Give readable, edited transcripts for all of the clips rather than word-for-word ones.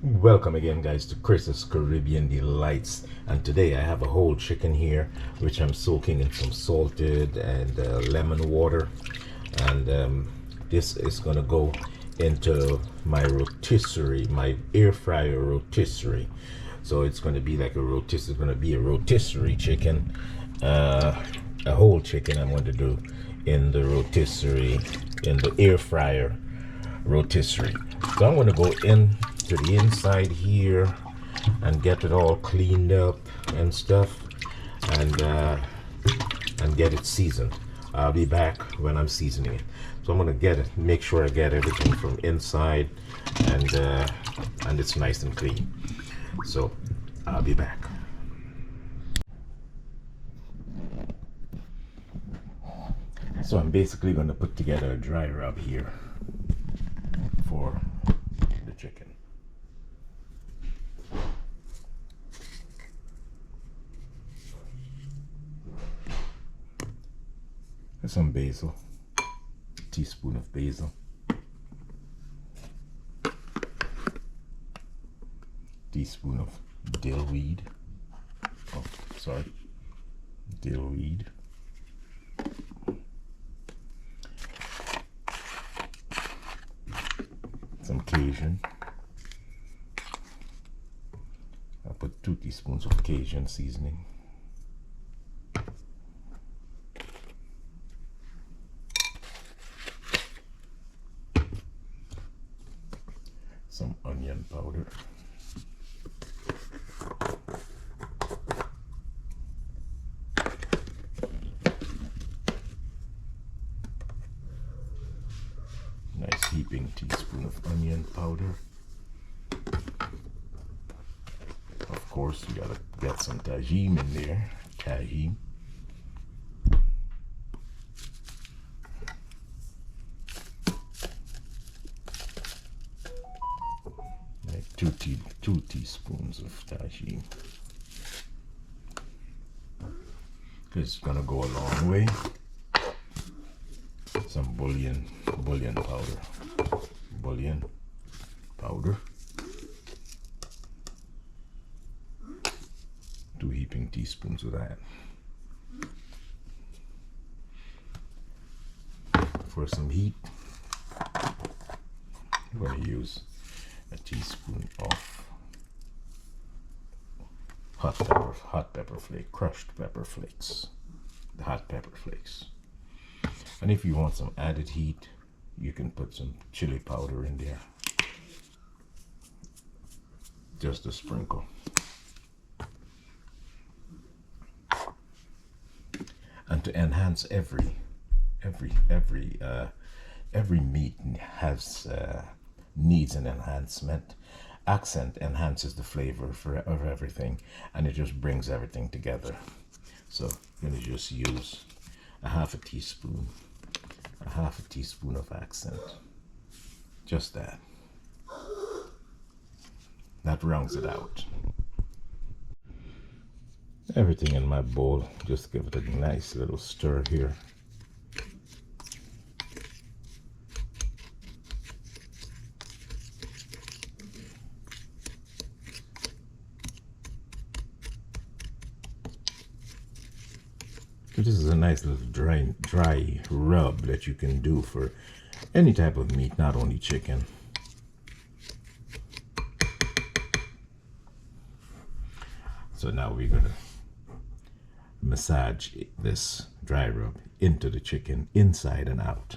Welcome again, guys, to Chris's Caribbean Delights. And today I have a whole chicken here, which I'm soaking in some salted and lemon water. And this is going to go into my rotisserie, my air fryer rotisserie. So it's going to be like a rotisserie. It's going to be a rotisserie chicken, a whole chicken I'm going to do in the rotisserie, in the air fryer rotisserie. So I'm going to go in to the inside here and get it all cleaned up and stuff, and get it seasoned. I'll be back when I'm seasoning it. So I'm going to get it, make sure I get everything from inside, and it's nice and clean. So I'll be back. So I'm basically going to put together a dry rub here for the chicken. Some basil, a teaspoon of basil, teaspoon of dill weed, dill weed, some Cajun. I'll put 2 teaspoons of Cajun seasoning. Some onion powder. Nice heaping teaspoon of onion powder. Of course, you gotta get some Tajin in there. Tajin. Like 2 teaspoons of Tajin. It's gonna go a long way. Some bullion powder. 2 heaping teaspoons of that. For some heat, I'm going to use a teaspoon of hot pepper flake, crushed pepper flakes, the hot pepper flakes. And if you want some added heat, you can put some chili powder in there, just a sprinkle. And to enhance every meat has needs an enhancement. Accent enhances the flavor of everything, and it just brings everything together. So I'm going to just use a half a teaspoon of accent. Just that. That rounds it out. Everything in my bowl, just give it a nice little stir here. This is a nice little dry rub that you can do for any type of meat, not only chicken. So now we're going to massage this dry rub into the chicken, inside and out.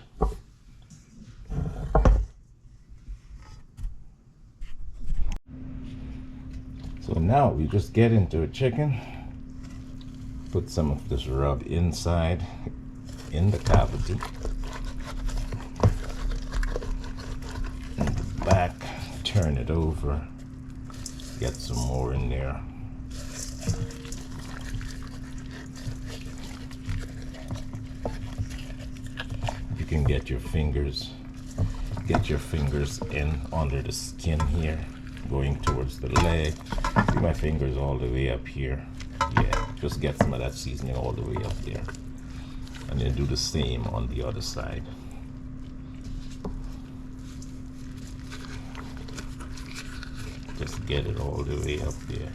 So now we just get into a chicken. Put some of this rub inside in the cavity, in the back, turn it over, get some more in there. You can get your fingers in under the skin here, going towards the leg. See my fingers all the way up here. Yeah, just get some of that seasoning all the way up there. And then do the same on the other side. Just get it all the way up there.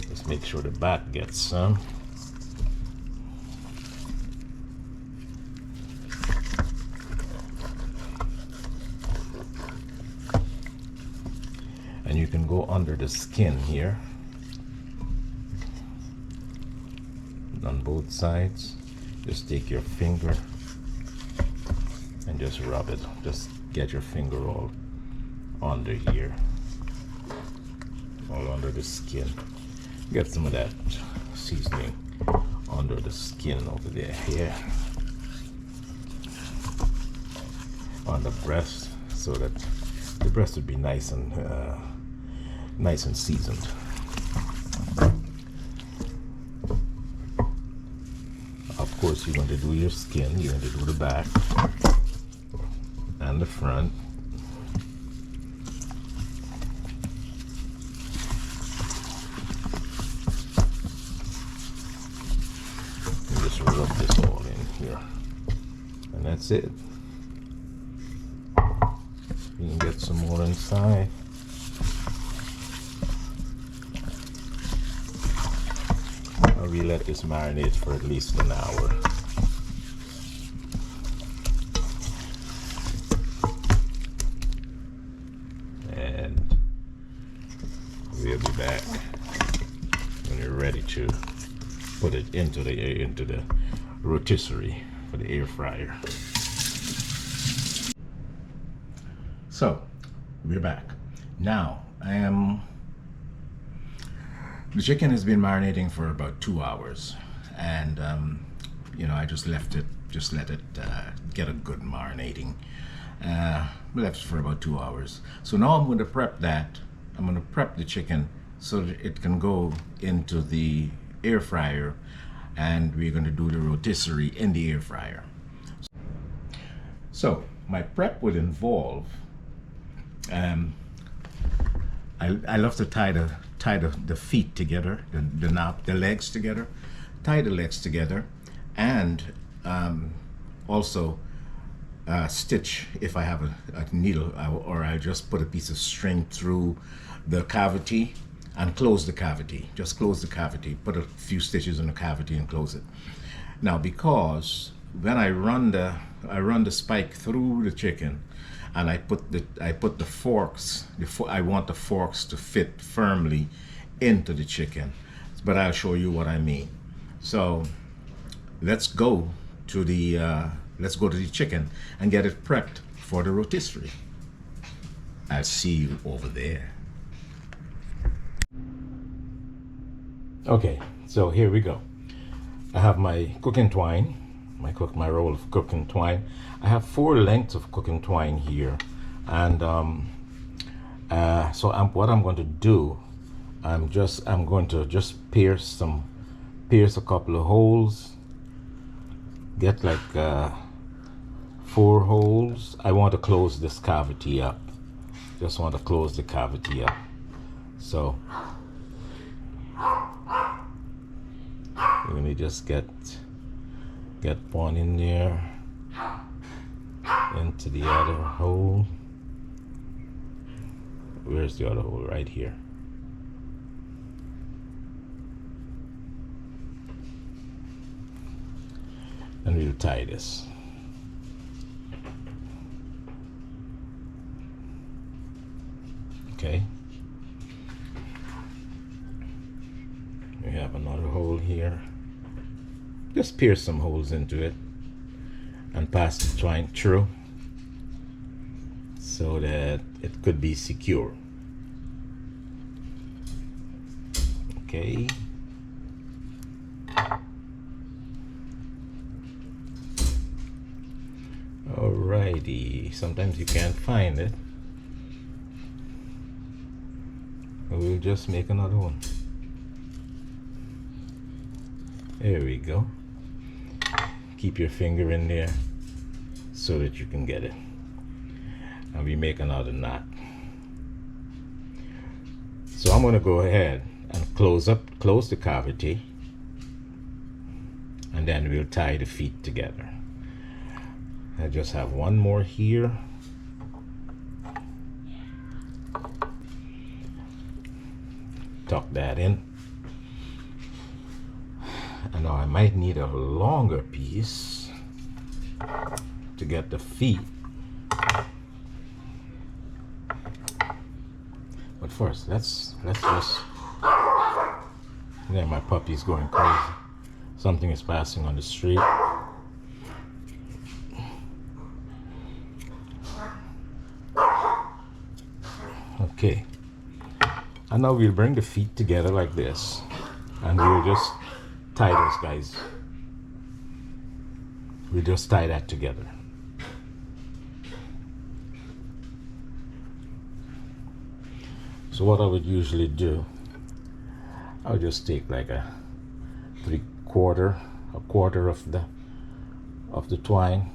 Just make sure the back gets some. And you can go under the skin here on both sides. Just take your finger and just rub it. Just get your finger all under here, all under the skin. Get some of that seasoning under the skin over there. Here on the breast, so that the breast would be nice and seasoned. Of course, you're going to do your skin. You're going to do the back and the front. And just rub this all in here, and that's it. You can get some more inside. We let this marinate for at least an hour. And we'll be back when you're ready to put it into the rotisserie for the air fryer. So we're back. Now the chicken has been marinating for about 2 hours, and you know, I just let it get a good marinating. Left it for about 2 hours. So now I'm going to prep that. I'm going to prep the chicken so that it can go into the air fryer, and we're going to do the rotisserie in the air fryer. So my prep would involve I love to tie the feet together, the legs together, tie the legs together, and also stitch if I have a needle, or I just put a piece of string through the cavity and close the cavity. Just close the cavity, put a few stitches in the cavity and close it. Now, because when I run the spike through the chicken, and I put the forks. I want the forks to fit firmly into the chicken, but I'll show you what I mean. So let's go to the chicken and get it prepped for the rotisserie. I'll see you over there. Okay, so here we go. I have my cooking twine. My roll of cooking twine. I have 4 lengths of cooking twine here, and what I'm going to do, I'm going to just pierce a couple of holes. Get like 4 holes. I want to close this cavity up. Just want to close the cavity up. So let me just get one in there, into the other hole. Where's the other hole? Right here. And we'll tie this. Okay. We have another hole here. Just pierce some holes into it and pass the twine through so that it could be secure. Okay. Alrighty. Sometimes you can't find it. We'll just make another one. There we go. Keep your finger in there so that you can get it. And we make another knot. So I'm going to go ahead and close the cavity, and then we'll tie the feet together. I just have one more here. Tuck that in. And now I might need a longer piece to get the feet. But first, let's just. Yeah, my puppy's going crazy. Something is passing on the street. Okay. And now we'll bring the feet together like this. And we'll just tie those guys. We'll just tie that together. So what I would usually do, I would just take like a quarter of the twine,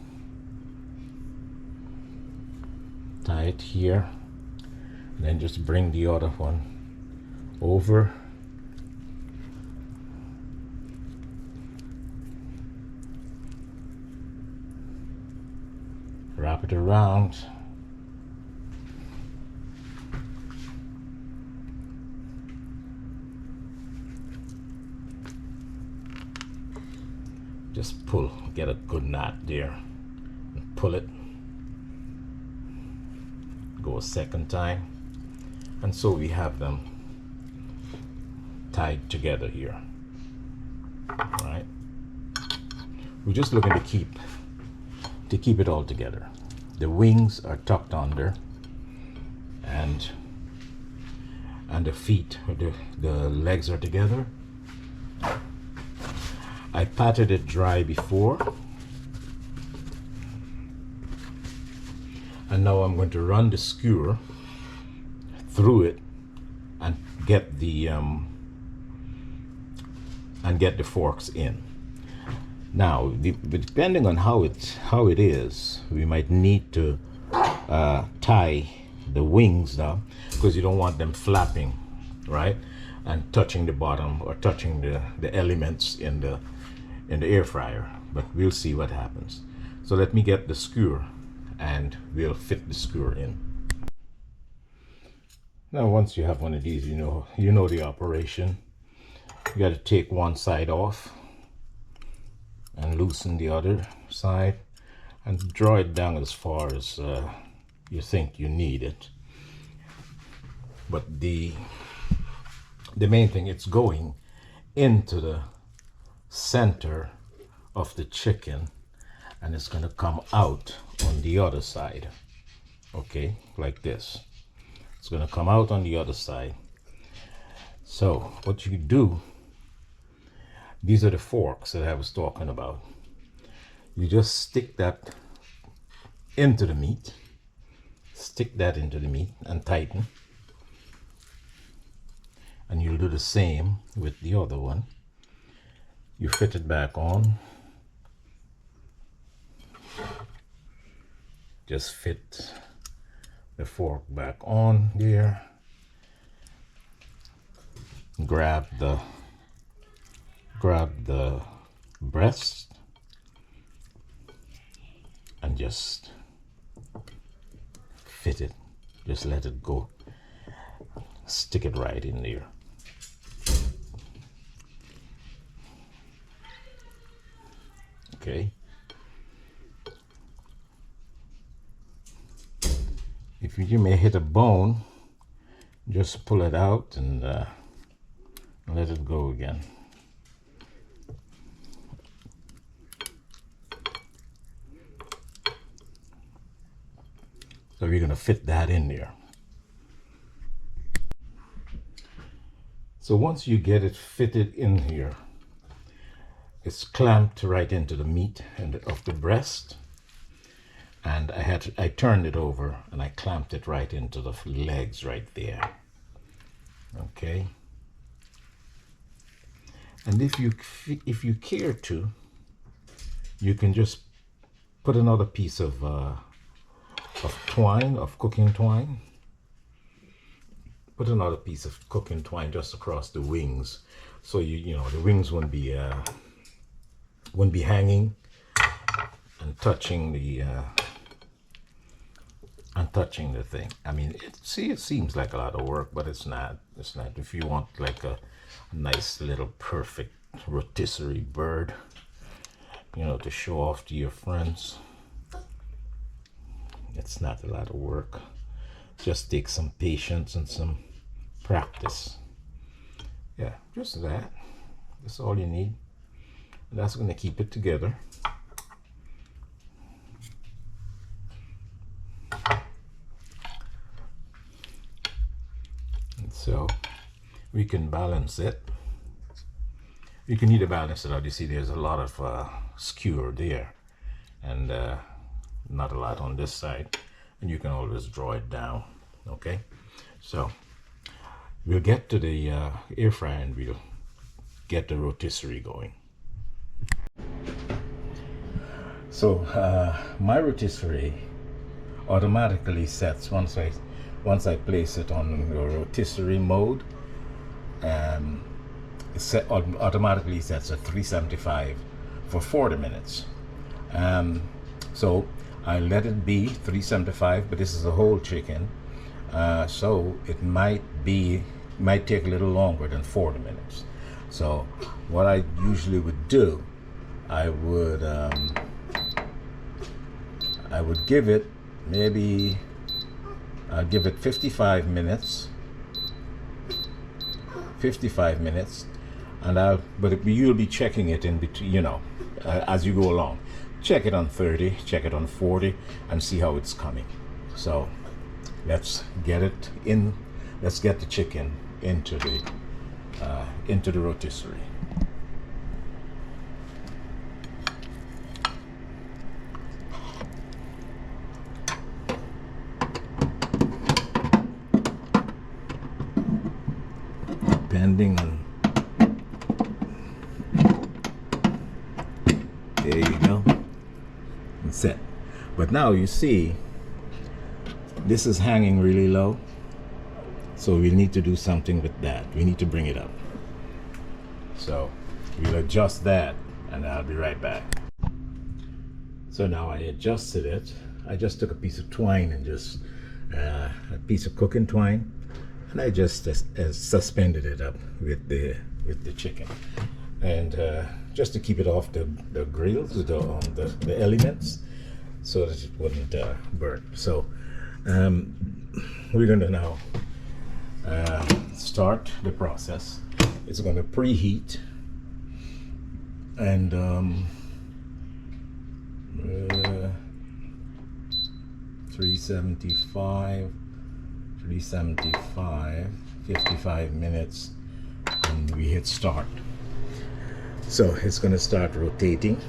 tie it here, and then just bring the other one over. Wrap it around. Just pull, get a good knot there, and pull it. Go a second time, and so we have them tied together here. All right. We're just looking to keep it all together. The wings are tucked under, and the feet, the legs are together. I patted it dry before, and now I'm going to run the skewer through it and get the forks in. Now, depending on how it is, we might need to tie the wings now, because you don't want them flapping, right, and touching the bottom or touching the elements in the air fryer. But we'll see what happens. So let me get the skewer, and we'll fit the skewer in. Now, once you have one of these, you know the operation. You got to take one side off and loosen the other side and draw it down as far as you think you need it. But the main thing, it's going into the center of the chicken, and it's going to come out on the other side. Okay, like this. It's going to come out on the other side. So what you do, these are the forks that I was talking about. You just stick that into the meat, and tighten. And you'll do the same with the other one. You fit it back on. Just fit the fork back on there. Grab the breast and just fit it. Just let it go. Stick it right in there. Okay. If you may hit a bone, just pull it out and let it go again. So we're going to fit that in there. So once you get it fitted in here, it's clamped right into the meat of the breast, and I turned it over and I clamped it right into the legs right there. Okay. And if you care to, you can just put another piece of twine, of cooking twine. Put another piece of cooking twine just across the wings, so you know the wings won't be hanging, and touching the thing. I mean, it seems like a lot of work, but it's not. It's not. If you want like a nice little perfect rotisserie bird, you know, to show off to your friends, it's not a lot of work. Just take some patience and some practice. Yeah, just that. That's all you need. And that's going to keep it together. And so we can balance it. You can either balance it out. You see there's a lot of skewer there and not a lot on this side. And you can always draw it down. Okay, so we'll get to the air fryer and we'll get the rotisserie going. So my rotisserie automatically sets once I place it on the rotisserie mode. It automatically sets at 375 for 40 minutes. So I let it be 375, but this is a whole chicken, so it might take a little longer than 40 minutes. So what I usually would do, I would give it I'll give it 55 minutes, and you'll be checking it in between, you know, as you go along. Check it on 30, check it on 40, and see how it's coming. So let's get it in. Let's get the chicken into the rotisserie. Depending on, there you go. Set. But now you see this is hanging really low, so we need to do something with that. We need to bring it up, so we'll adjust that and I'll be right back. So now I adjusted it. I just took a piece of twine and just a piece of cooking twine, and I just suspended it up with the chicken, and just to keep it off the grills, the elements, so that it wouldn't burn. So we're going to now start the process. It's going to preheat, and 375, 55 minutes, and we hit start. So it's going to start rotating.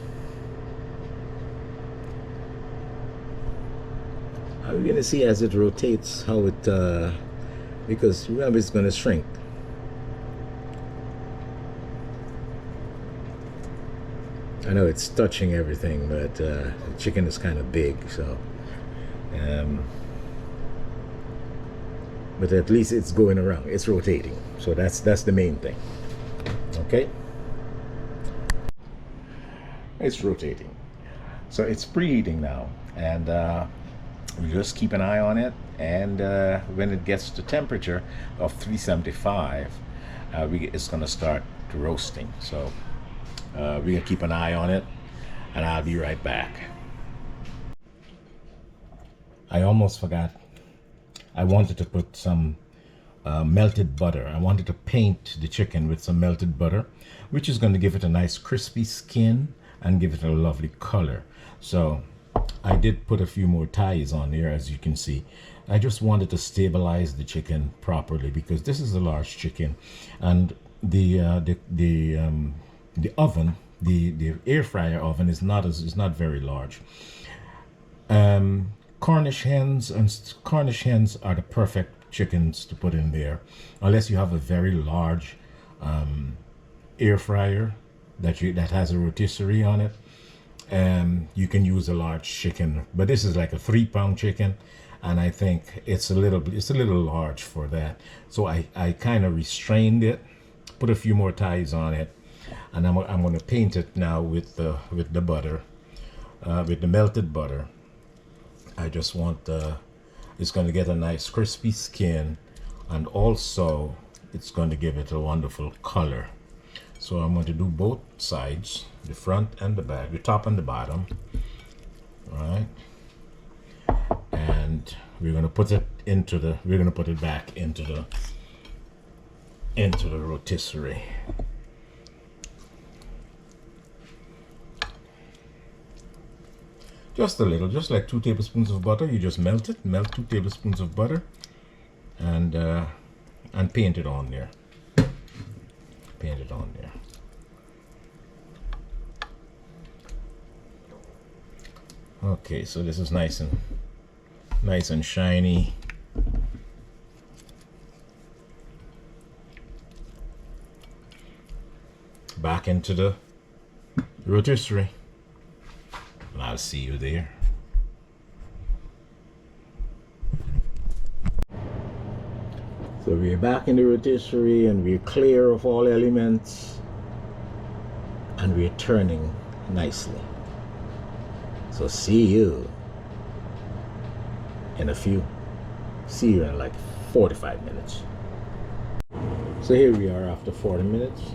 We're going to see as it rotates how it, because remember it's going to shrink. I know it's touching everything, but the chicken is kind of big, so but at least it's going around, it's rotating, so that's the main thing. Okay, it's rotating, so it's preheating now, and we just keep an eye on it, and when it gets to temperature of 375, it's going to start roasting. So we're going to keep an eye on it, and I'll be right back. I almost forgot. I wanted to put some melted butter. I wanted to paint the chicken with some melted butter, which is going to give it a nice crispy skin and give it a lovely color. So I did put a few more ties on there, as you can see. I just wanted to stabilize the chicken properly, because this is a large chicken, and the oven, the air fryer oven is not very large. Cornish hens are the perfect chickens to put in there, unless you have a very large air fryer that has a rotisserie on it. You can use a large chicken, but this is like a 3-pound chicken, and I think it's a little large for that. So I kind of restrained it, put a few more ties on it, and I'm going to paint it now with the butter, with the melted butter. I just want it's going to get a nice crispy skin, and also it's going to give it a wonderful color. So I'm going to do both sides, the front and the back, the top and the bottom. All right, and we're going to put it into the back into the rotisserie. Just a little, just like 2 tablespoons of butter. You just melt 2 tablespoons of butter, and paint it on there. Paint it on there. Okay, so this is nice and shiny. Back into the rotisserie. I'll see you there. So we're back in the rotisserie, and we're clear of all elements, and we're turning nicely. So see you in like 45 minutes. So here we are after 40 minutes.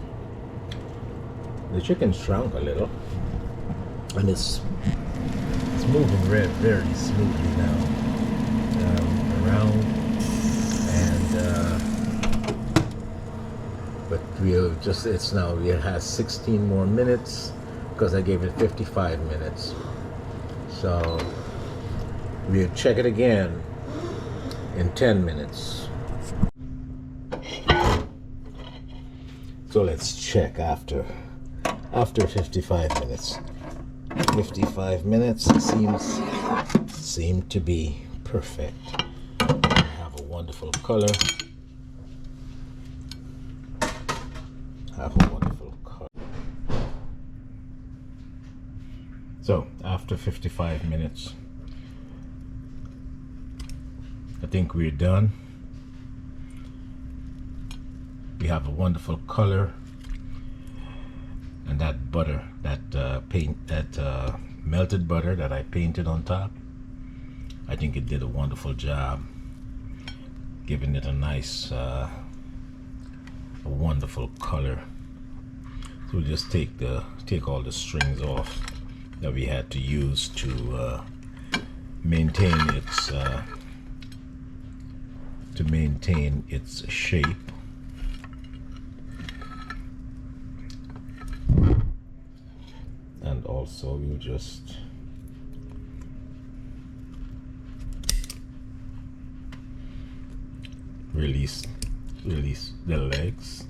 The chicken shrunk a little, and it's moving very smoothly now around, and but it has 16 more minutes because I gave it 55 minutes. So we'll check it again in 10 minutes. So let's check after 55 minutes. 55 minutes seem to be perfect. Have a wonderful color. So after 55 minutes, I think we're done. We have a wonderful color, and that butter, that melted butter that I painted on top, I think it did a wonderful job giving it a nice a wonderful color. So we'll just take all the strings off that we had to use to maintain its shape. And also we'll just release the legs.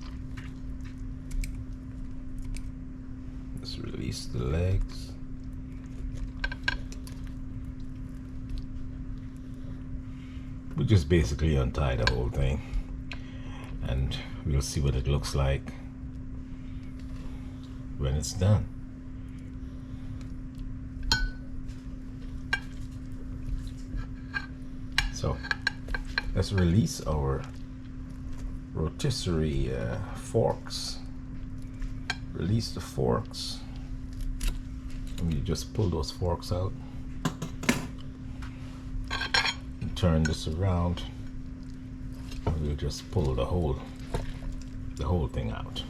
Let's release the legs. We'll just basically untie the whole thing, and we'll see what it looks like when it's done. So let's release our rotisserie forks. Release the forks, and you just pull those forks out and turn this around, and we'll just pull the whole thing out.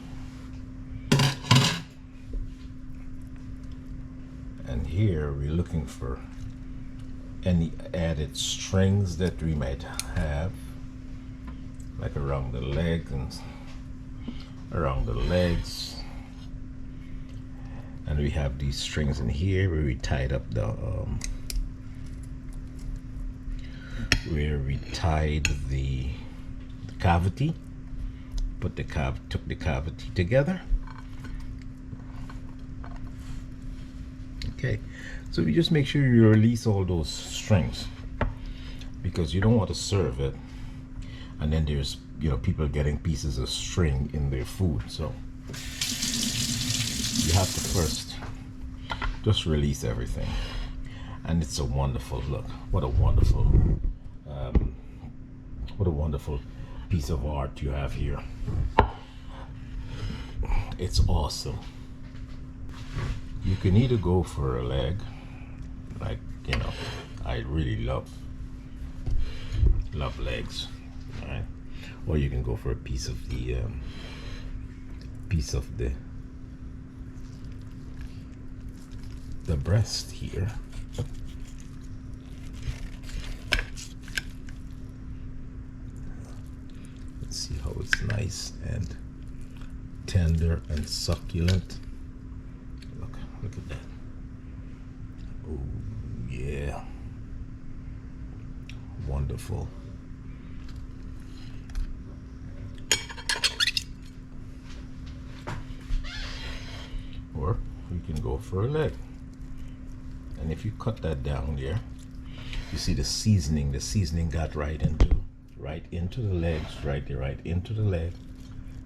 And here we're looking for any added strings that we might have, like around the leg and around the legs. And we have these strings in here where we tied up the cavity, took the cavity together. Okay, so we just make sure you release all those strings, because you don't want to serve it and then there's people getting pieces of string in their food. So you have to first just release everything, and it's a wonderful look. What a wonderful piece of art you have here. It's awesome. You can either go for a leg Like, you know, I really love legs. All right, or you can go for a piece of the breast here. Let's see how it's nice and tender and succulent. Look at that. Oh yeah, wonderful. Or you can go for a leg. And if you cut that down there, you see the seasoning got right into the legs, right into the leg.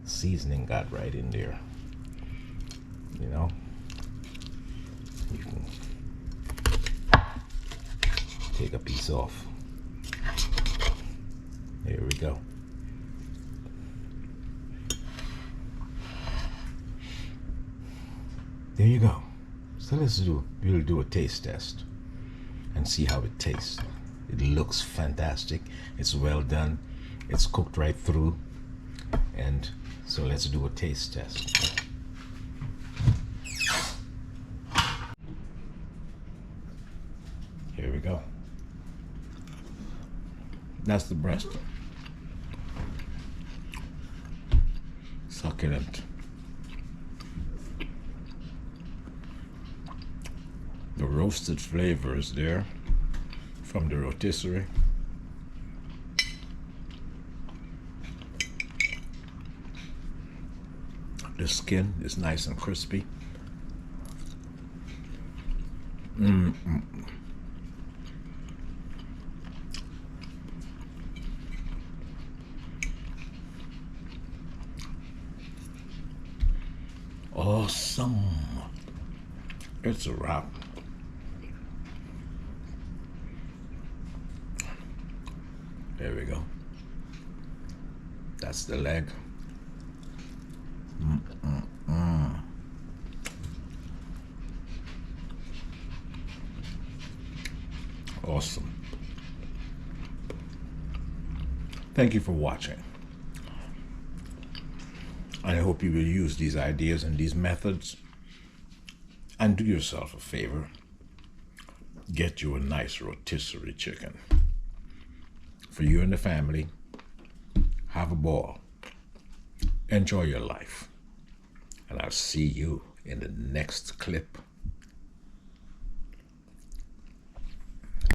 Seasoning got right in there. You know, you can take a piece off. Here we go. There you go. So we'll do a taste test and see how it tastes. It looks fantastic. It's well done. It's cooked right through. And so let's do a taste test. Here we go. That's the breast. Succulent. The roasted flavor is there from the rotisserie. The skin is nice and crispy. Awesome. It's a wrap. There we go. That's the leg. Awesome. Thank you for watching. I hope you will use these ideas and these methods. And do yourself a favor. Get you a nice rotisserie chicken. For you and the family. Have a ball. Enjoy your life. And I'll see you in the next clip.